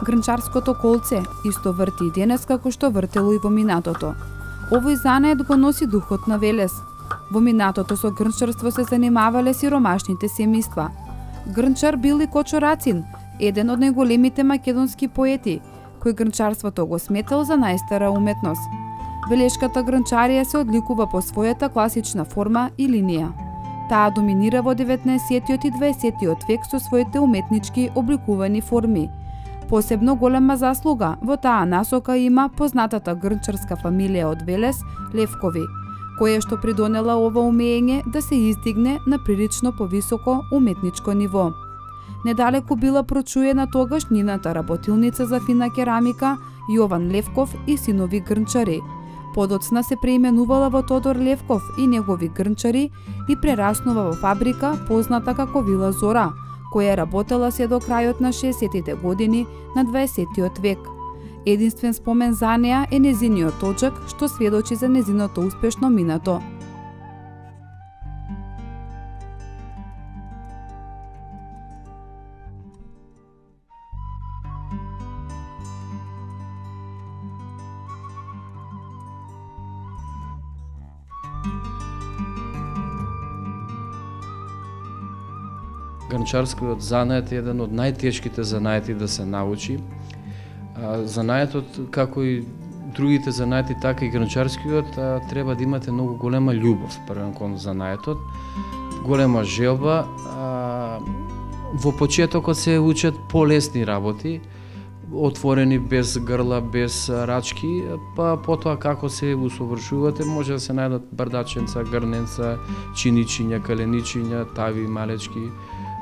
Грнчарското колце исто врти и денес како што вртело и во минатото. Овој занает го носи духот на Велес. Во минатото со грнчарство се занимавале сиромашните семејства. Грнчар бил и Кочо Рацин, еден од најголемите македонски поети, кој грнчарството го сметал за најстара уметност. Велешката грнчарија се одликува по својата класична форма и линија. Таа доминира во 19-тиот и 20-тиот век со своите уметнички обликувани форми. Посебно голема заслуга во таа насока има познатата грнчарска фамилија од Велес, Левкови, која што придонела ова умење да се издигне на прилично повисоко уметничко ниво. Недалеку била прочуена тогаш нината работилница за фина керамика Јован Левков и синови грнчари. Подоцна се преименувала во Тодор Левков и негови грнчари и прераснува во фабрика позната како Вила Зора, која работела се до крајот на 60-тите години на 20-тиот век. Единствен спомен за неа е незиниот точак, што сведочи за незиното успешно минато. Грнчарскиот занает е еден од најтешките занаети да се научи. Занаетот, како и другите занаети, така и грнчарскиот, треба да имате многу голема љубов првен кон занаетот, голема желба. Во почетокот се учат полесни работи, отворени без грла, без рачки, па потоа како се усовршувате, може да се најдат бардаченца, грненца, чиничиња, каленичиња, тави, малечки,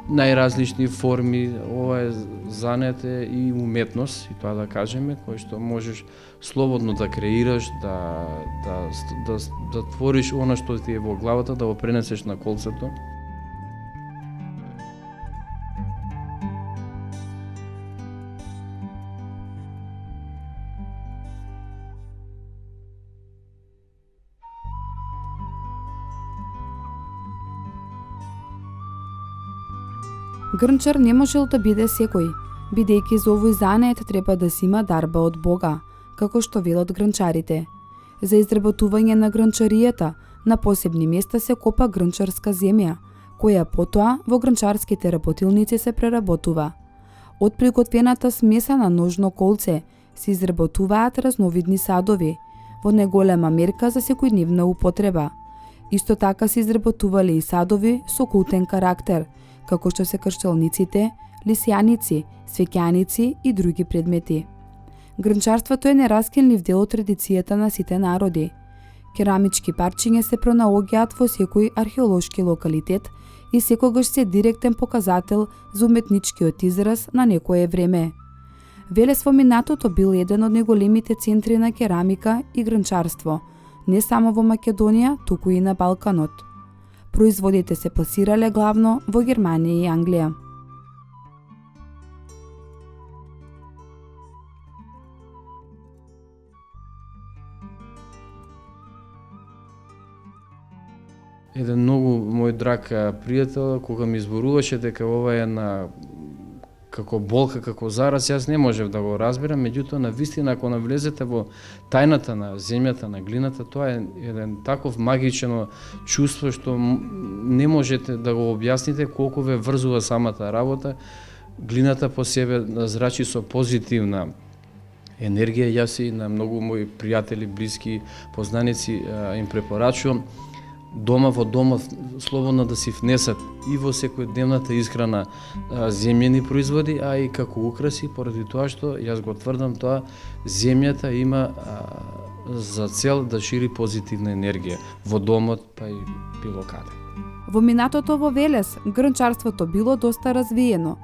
најразлични форми. Ова е занет и уметност, и тоа да кажеме, кој што можеш слободно да креираш, да твориш она што ти е во главата, да го пренесеш на колцето. Грнчар не можел да биде секој, бидејќи за овој занает треба да си има дарба од Бога, како што велат грнчарите. За изработување на грнчаријата на посебни места се копа грнчарска земја, која потоа во грнчарските работилници се преработува. Од приготвената смеса на ножно колце се изработуваат разновидни садови, во неголема мерка за секојдневна употреба. Исто така се изработувале и садови со култен карактер, како што се кршталниците, лисјаници, свеќаници и други предмети. Грнчарството е нераскинлив дел од традицијата на сите народи. Керамички парчиња се пронаоѓаат во секој археолошки локалитет и секогаш се директен показател за уметничкиот израз на некое време. Велес во минатото бил еден од најголемите центри на керамика и грнчарство, не само во Македонија, туку и на Балканот. Производите се пласирале главно во Германија и Англија. Еден многу мој драг пријател, кога ми изборуваше дека ова е на како болка, како зараз, јас не можев да го разберам, меѓутоа на вистина ако навлезете во тајната на земјата, на глината, тоа е еден таков магичено чувство што не можете да го објасните колку ве врзува самата работа. Глината по себе зрачи со позитивна енергија. Јас и на многу мои пријатели, блиски, познаници им препорачувам дома во домот слободно да си внесат и во секојдневната исхрана земјени производи, а и како украси, поради тоа што јас го тврдам тоа, земјата има за цел да шири позитивна енергија во домот, па и било каде. Во минатото во Велес, грнчарството било доста развиено.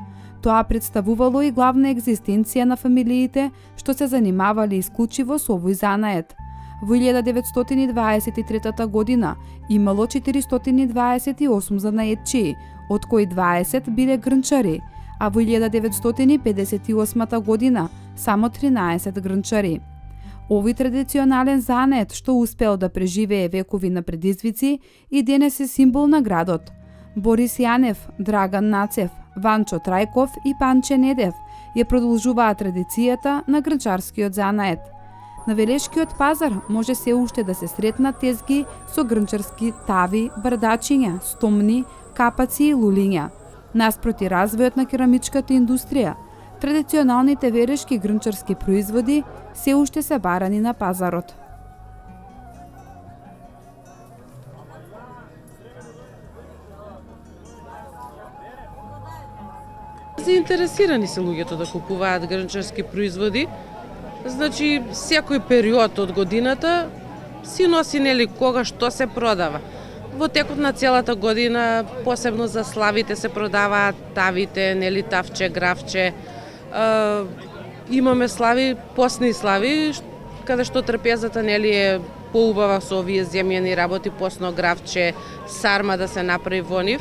Тоа представувало и главна екзистенција на фамилиите што се занимавале исклучиво со овој занает. Во 1923 година имало 428 занаетчии, од кои 20 биле грнчари, а во 1958 година само 13 грнчари. Овој традиционален занает што успеал да преживее векови на предизвици и денес е символ на градот. Борис Јанев, Драган Нацев, Ванчо Трајков и Панче Недев ја продолжуваат традицијата на грнчарскиот занает. На Велешкиот пазар може се уште да се сретнат тезги со грнчарски тави, бардачиња, стомни, капаци и лулиња. Наспроти развојот на керамичката индустрија, традиционалните велешки грнчарски производи се уште се барани на пазарот. Заинтересирани се луѓето да купуваат грнчарски производи. Значи, секој период од годината си носи нели кога што се продава. Во текот на целата година, посебно за славите се продаваат тавите, нели тавче, гравче. Имаме слави, постни слави, каде што трпезата нели е поубава со овие земјани работи, постно гравче, сарма да се направи во нив.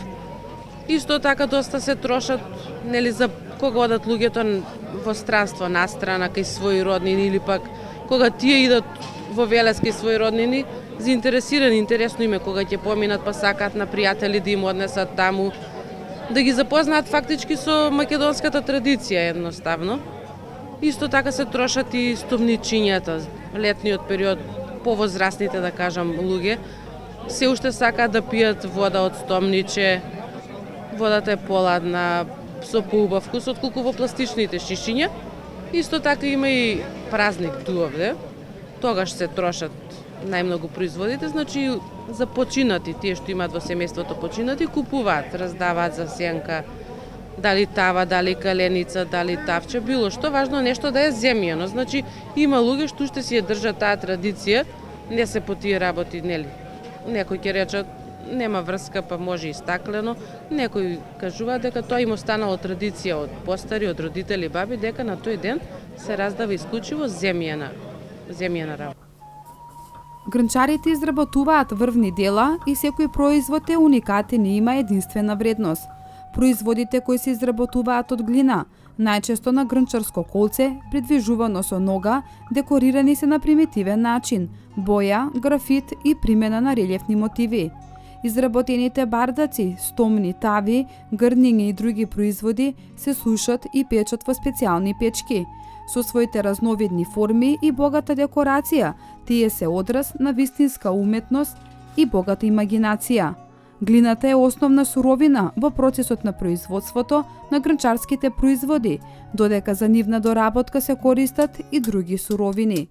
Исто така доста се трошат нели за кога одат луѓето во странство, настрана кај своји роднини или пак кога тие идат во Велес кај своји роднини, заинтересирани, интересно име кога ќе поминат па сакаат на пријатели да им однесат таму, да ги запознаат фактички со македонската традиција едноставно. Исто така се трошат и стомничињата, летниот период, повозрастните да кажам луѓе, се уште сакаат да пијат вода од стомниче. Водата е поладна, со поубав вкус, отколку во пластичните шишиња. Исто така има и празник туовде, тогаш се трошат најмногу производите, значи за починати, тие што имаат во семејството починати, купуваат, раздаваат за сенка, дали тава, дали каленица, дали тавче, било што, важно нешто да е земјано. Значи има луѓе што уште си ја држат таа традиција, не се по тие работи, нели. Некој ќе речат нема врска, па може и стаклено. Некои кажуваат дека тоа им останало традиција од постари, од родители, баби, дека на тој ден се раздава исклучиво земјана работа. Грнчарите изработуваат врвни дела и секој производ е уникатен и има единствена вредност. Производите кои се изработуваат од глина, најчесто на грнчарско колце, придвижувано со нога, декорирани се на примитивен начин, боја, графит и примена на релјефни мотиви. Изработените бардаци, стомни, тави, грниња и други производи се сушат и печат во специјални печки. Со своите разновидни форми и богата декорација, тие се одраз на вистинска уметност и богата имагинација. Глината е основна суровина во процесот на производството на грнчарските производи, додека за нивна доработка се користат и други суровини.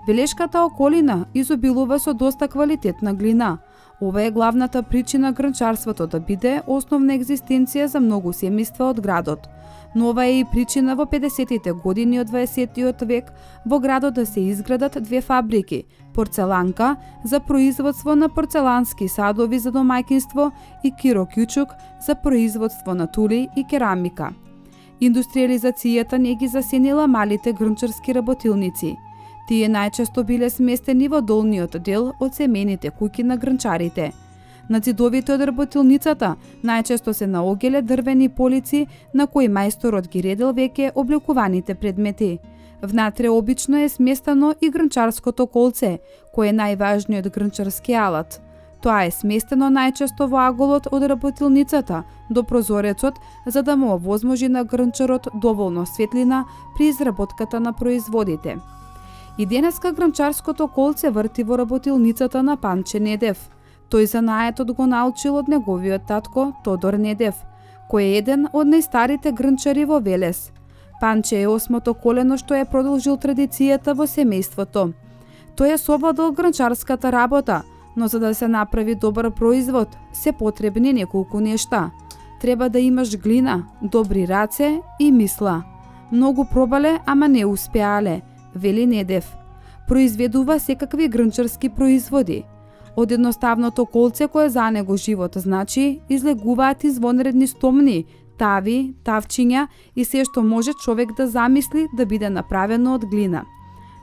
Велешката околина изобилува со доста квалитетна глина. Ова е главната причина грнчарството да биде основна екзистенција за многу семејства од градот. Но ова е и причина во 50-тите години од 20-тиот век во градот да се изградат две фабрики – Порцеланка за производство на порцелански садови за домаќинство и Киро Кјучук за производство на тули и керамика. Индустриализацијата не ги засенила малите грнчарски работилници. Тие најчесто биле сместени во долниот дел од семејните куќи на грнчарите. На ѕидовите од работилницата најчесто се наоѓале дрвени полици на кои мајсторот ги редел веќе облекуваните предмети. Внатре обично е сместено и грнчарското колце, кој е најважниот грнчарски алат. Тоа е сместено најчесто во аголот од работилницата до прозорецот за да му овозможи на грнчарот доволно светлина при изработката на производите. И денеска грнчарското колце врти во работилницата на Панче Недев. Тој занаетот го научил од неговиот татко Тодор Недев, кој е еден од најстарите грнчари во Велес. Панче е осмото колено што е продолжил традицијата во семејството. Тој е совладал грнчарската работа, но за да се направи добар производ, се потребни неколку нешта. Треба да имаш глина, добри раце и мисла. Многу пробале, ама не успеале, вели Недев. Произведува секакви грнчарски производи. Од едноставното колце кое за него живот значи, излегуваат извонредни стомни, тави, тавчиња и се што може човек да замисли да биде направено од глина.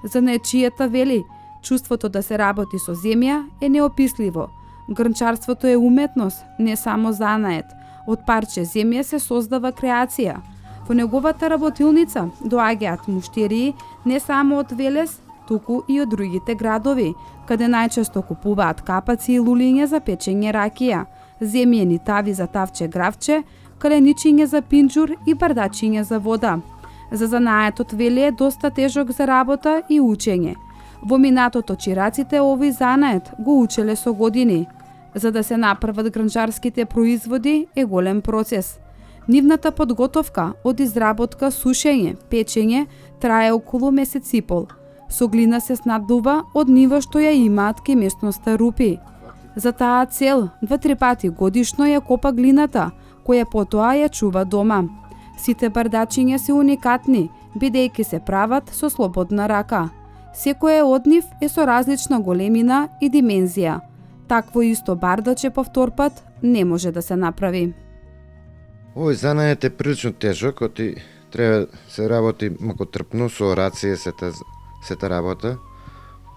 За нечијата вели, чувството да се работи со земја е неописливо. Грнчарството е уметност, не само занает. Од парче земја се создава креација. Во неговата работилница доаѓаат муштерии не само од Велес, туку и од другите градови, каде најчесто купуваат капаци и лулиња за печење ракија, земјени тави за тавче гравче, каленичиње за пинџур и бардачиње за вода. За занаетот вели е доста тежок за работа и учење. Во минатото чираците овој занает го учеле со години. За да се направат гранчарските производи е голем процес. Нивната подготовка од изработка, сушење, печење трае околу месец и пол. Со глина се снабдува од ниво што ја имаат ке местноста рупи. За таа цел 2-3 пати годишно ја копа глината, која потоа ја чува дома. Сите бардачиња се уникатни, бидејќи се прават со слободна рака. Секое од нив е со различна големина и димензија. Такво исто бардаче повторпат не може да се направи. Овој занает е прилично тежок, оти треба се работи макотрпно со рација сета работа.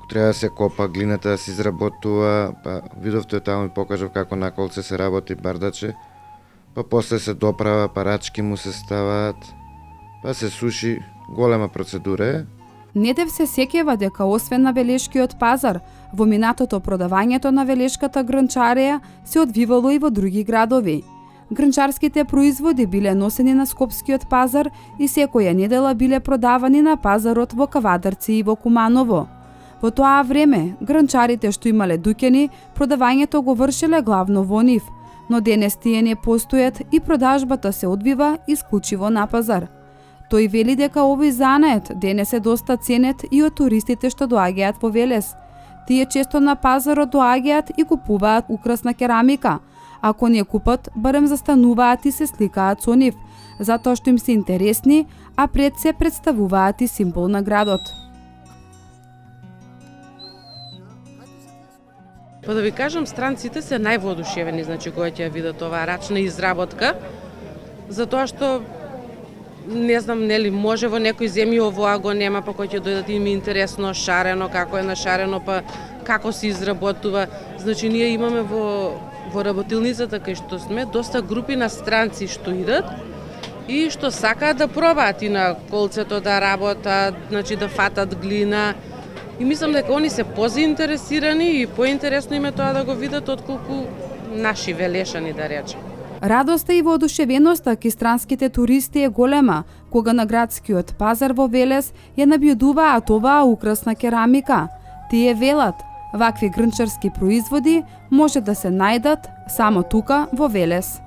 Треба да се копа глината, да се изработува, па видовте таму ми покажав како на колце се работи бардаче. Па после се доправа, парачки му се ставаат, па се суши, голема процедура е. Недев се сеќава дека освен на Велешкиот пазар, во минатото продавањето на Велешката гранчарија се одвивало и во други градови. Гранчарските производи биле носени на Скопскиот пазар и секоја недела биле продавани на пазарот во Кавадарци и во Куманово. Во тоа време, гранчарите што имале дуќани, продавањето го вршеле главно во нив, но денес тие не постојат и продажбата се одвива исклучиво на пазар. Тој вели дека овој занает денес е доста ценет и од туристите што доаѓаат во Велес. Тие често на пазарот доаѓаат и купуваат украсна керамика. Ако не купат, барем застануваат и се сликаат со нив, затоа што им се интересни, а пред се представуваат и символ на градот. Па да ви кажам, странците се највоодушевени, значи кога ќе ја видат оваа рачна изработка, затоа што не знам, нели, може во некои земји овоа го нема, па кој ќе дојдат им интересно шарено, како е нашарено, па како се изработува. Значи ние имаме во работилницата кај што сме доста групи на странци што идат и што сакаат да пробаат и на колцето да работат, значи да фатат глина. И мислам дека они се позаинтересирани и поинтересно им е тоа да го видат отколку наши велешани, да речем. Радоста и воодушевеноста ки странските туристи е голема, кога на градскиот пазар во Велес ја набљудуваат оваа украсна керамика. Тие велат, вакви грнчарски производи може да се најдат само тука во Велес.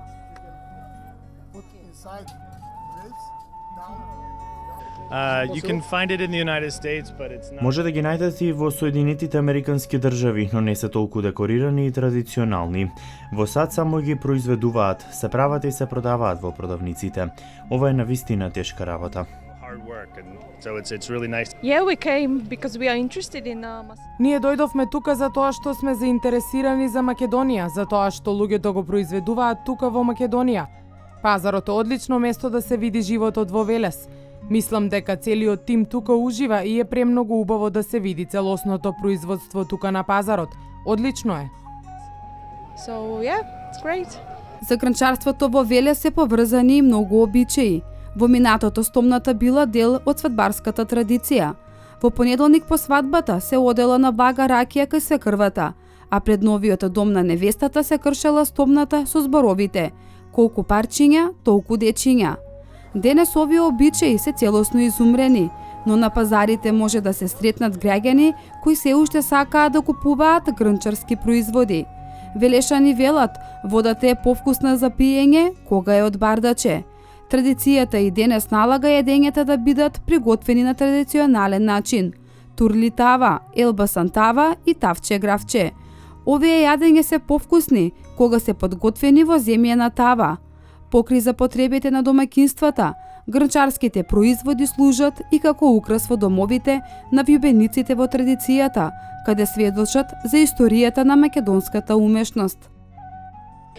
You can find it in the United States, but it's not. Може да ги најдете и во Соединетите Американски држави, но не се толку декорирани и традиционални. Во САД само ги произведуваат, се прават и се продаваат во продавниците. Ова е навистина тешка работа. Hard work, and so it's really nice. Yeah, we came because we are interested in Ние дојдовме тука за тоа што сме заинтересирани за Македонија, за тоа што луѓето го произведуваат тука во Македонија. Пазарот е одлично место да се види животот во Велес. Мислам дека целиот тим тука ужива и е премногу убаво да се види целосното производство тука на пазарот. Одлично е. So yeah, it's great. За гранчарството во Велес се поврзани и многу обичаи. Во минатото стомната била дел од свадбарската традиција. Во понеделник по свадбата се одела на блага ракија кај свекрвата, а пред новиот дом на невестата се кршела стомната со зборовите: колку парчиња, толку дечиња. Денес овие обичаи се целосно изумрени, но на пазарите може да се сретнат граѓани кои се уште сакаат да купуваат грнчарски производи. Велешани велат, водата е повкусна за пиење кога е од бардаче. Традицијата и денес налага јадењата да бидат приготвени на традиционален начин. Турли тава, елбасан тава и тавче гравче. Овие јадења се повкусни кога се подготвени во земјена тава. Покри за потребите на домаќинствата, грнчарските производи служат и како украс во домовите на вјубениците во традицијата, каде сведочат за историјата на македонската умешност.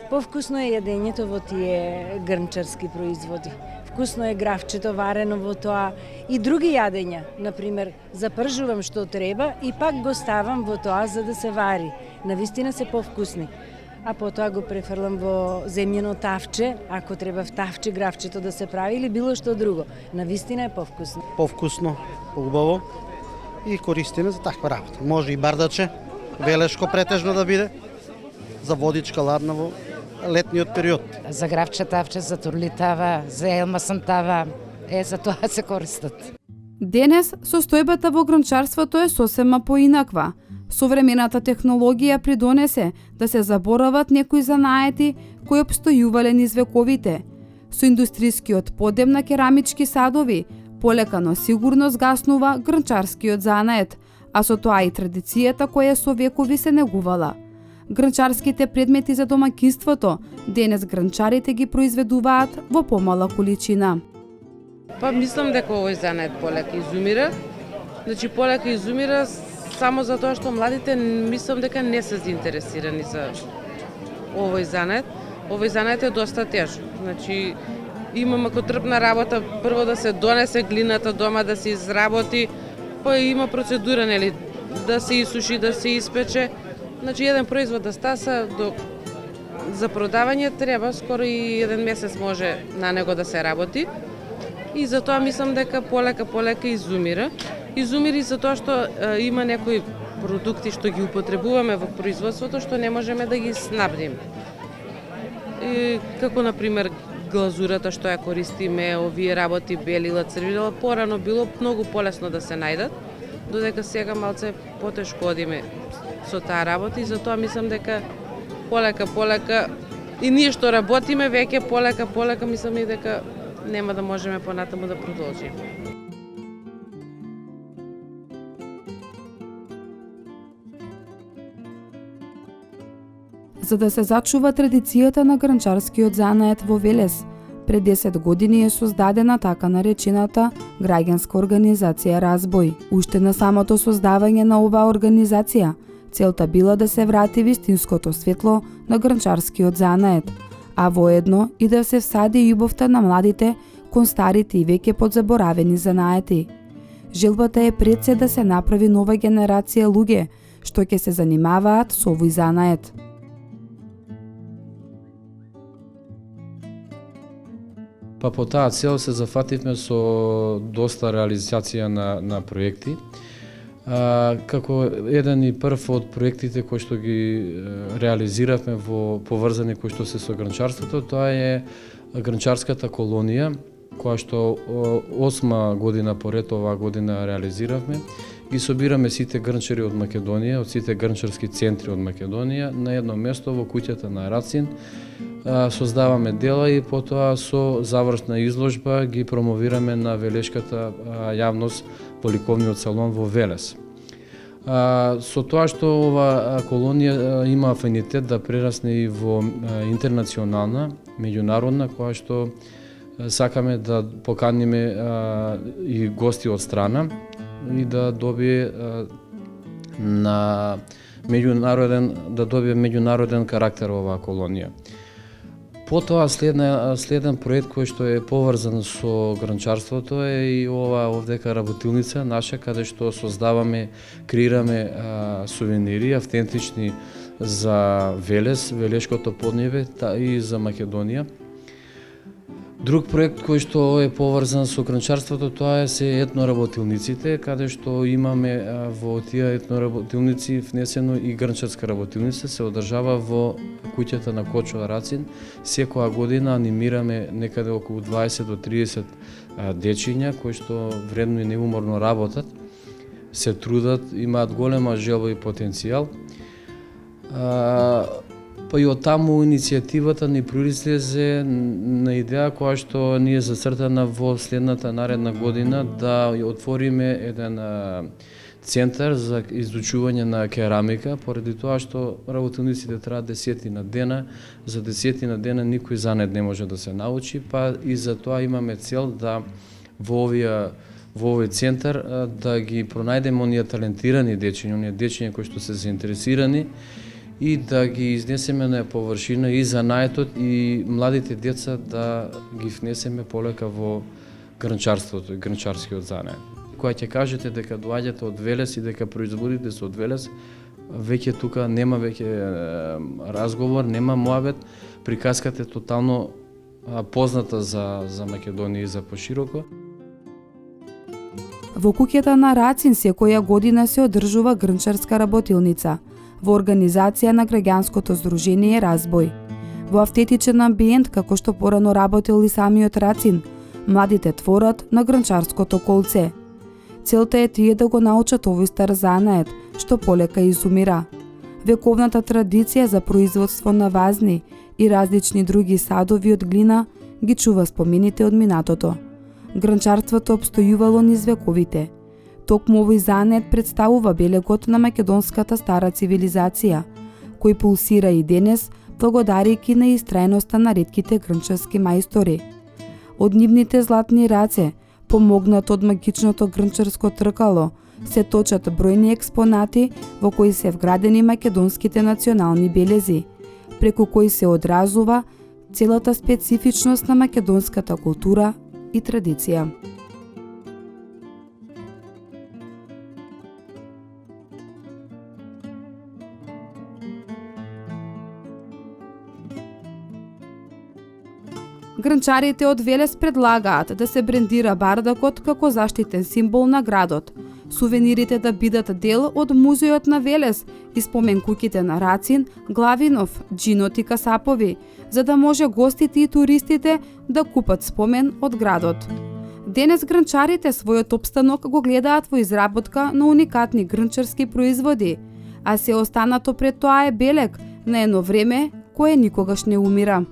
Повкусно е јадењето во тие грнчарски производи. Вкусно е гравчето варено во тоа и други јадења. Например, запржувам што треба и пак го ставам во тоа за да се вари. Навистина се повкусни. А потоа го префрлам во земјено тавче, ако треба в тавче гравчето да се прави или било што друго. Навистина е повкусно. Повкусно, поубаво и користиме за таква работа. Може и бардаче, велешко претежно да биде, за водичка ладнavo, летниот период. За гравче тавче, за турлитава, за елмасантава, за тоа се користат. Денес состојбата во гранчарството е сосема поинаква. Современата технологија придонесе да се заборават некои занаети кои обстојувале низ вековите. Со индустрискиот подем на керамички садови, полека но сигурно згаснува гранчарскиот занает, а со тоа и традицијата која со векови се негувала. Гранчарските предмети за домаќинството денес гранчарите ги произведуваат во помала количина. Па мислам дека овој занает полека изумира. Значи полека изумира само затоа што младите мислам дека не се заинтересирани за овој занает. Овој занает е доста тежок. Значи има макотрпна работа, прво да се донесе глината дома, да се изработи, па има процедура, нели, да се исуши, да се испече. Значи еден производ да стаса за продавање треба скоро и еден месец може на него да се работи. И затоа мислам дека полека изумира. Изумира и затоа што има некои продукти што ги употребуваме во производството што не можеме да ги снабдиме. Како например глазурата што ја користиме, овие работи белила, црвила, порано било многу полесно да се најдат, додека сега малце потешко одиме со таа работа и затоа мислам дека полека и ние што работиме веќе полека мислам и дека нема да можеме понатаму да продолжиме. За да се зачува традицијата на гранчарскиот занает во Велес, пред 10 години е создадена така наречената граѓанска организација Разбој. Уште на самото создавање на оваа организација, целта била да се врати вистинското светло на гранчарскиот занает, а воедно и да се всади љубовта на младите кон старите и веќе подзаборавени занаети. Желбата е пред се да се направи нова генерација луѓе што ќе се занимаваат со овој занает. Па по таа цел се зафативме со доста реализација на проекти. Како еден и прв од проектите кои што ги реализиравме во поврзани кои што се со гранчарството, тоа е гранчарската колонија, која што 8 година поред оваа година реализиравме. Ги собираме сите грнчари од Македонија, од сите грнчарски центри од Македонија на едно место во куќата на Рацин. Создаваме дела и потоа со завршна изложба ги промовираме на велешката јавност во ликовниот салон во Велес. Со тоа што ова колонија има афинитет да прерасне и во интернационална, меѓународна, која што сакаме да поканиме и гости од страна и да добие меѓународен карактер оваа колонија. Потоа следен проект кој што е поврзан со гранчарството е и ова овдека работилница наша, каде што создаваме, креираме сувенири автентични за Велес, Велешкото поднебе и за Македонија. Друг проект кој што е поврзан со гранчарството, тоа се етноработилниците, каде што имаме во тие етноработилници внесено и гранчарска работилница, се одржава во куќата на Кочо Рацин. Секоја година анимираме некаде околу 20 до 30 дечиња кои што вредно и неуморно работат, се трудат, имаат голема желба и потенцијал. Па и од таму иницијативата ни произлезе на идеја која што ни е зацртана во следната наредна година да отвориме еден центар за изучување на керамика, поради тоа што работилниците траат 10 дена, за 10 дена никој занет не може да се научи, па и за тоа имаме цел да во овој центар да ги пронајдеме оние талентирани дечиња, оние дечиња кои што се заинтересирани и да ги изнесеме на површина и занаетот и младите деца да ги внесеме полека во гранчарството и гранчарскиот занает. Кога ќе кажете дека доаѓате од Велес и дека производите се од Велес, веќе тука нема разговор, нема муабет, приказката е тотално позната за Македонија и за пошироко. Во куќата на Рацин секоја година се одржува грнчарска работилница во организација на граѓанското здружение Разбој. Во автентичен амбиент, како што порано работил и самиот Рацин, младите творат на гранчарското колце. Целта е тие да го научат овој стар занает, што полека изумира. Вековната традиција за производство на вазни и различни други садови од глина ги чува спомените од минатото. Гранчарството обстојувало низ вековите. Токму овој занет представува белегот на македонската стара цивилизација, кој пулсира и денес, благодарики на истрајноста на ретките грнчарски мајстори. Од нивните златни раце, помогнат од магичното грнчарско тркало, се точат бројни експонати во кои се вградени македонските национални белези, преку кои се одразува целата специфичност на македонската култура и традиција. Гранчарите од Велес предлагаат да се брендира бардакот како заштитен символ на градот, сувенирите да бидат дел од музеот на Велес и споменкуќите на Рацин, Главинов, Джинот и Касапови, за да може гостите и туристите да купат спомен од градот. Денес гранчарите својот опстанок го гледаат во изработка на уникатни грнчарски производи, а се останато пред тоа е белег на едно време кое никогаш не умира.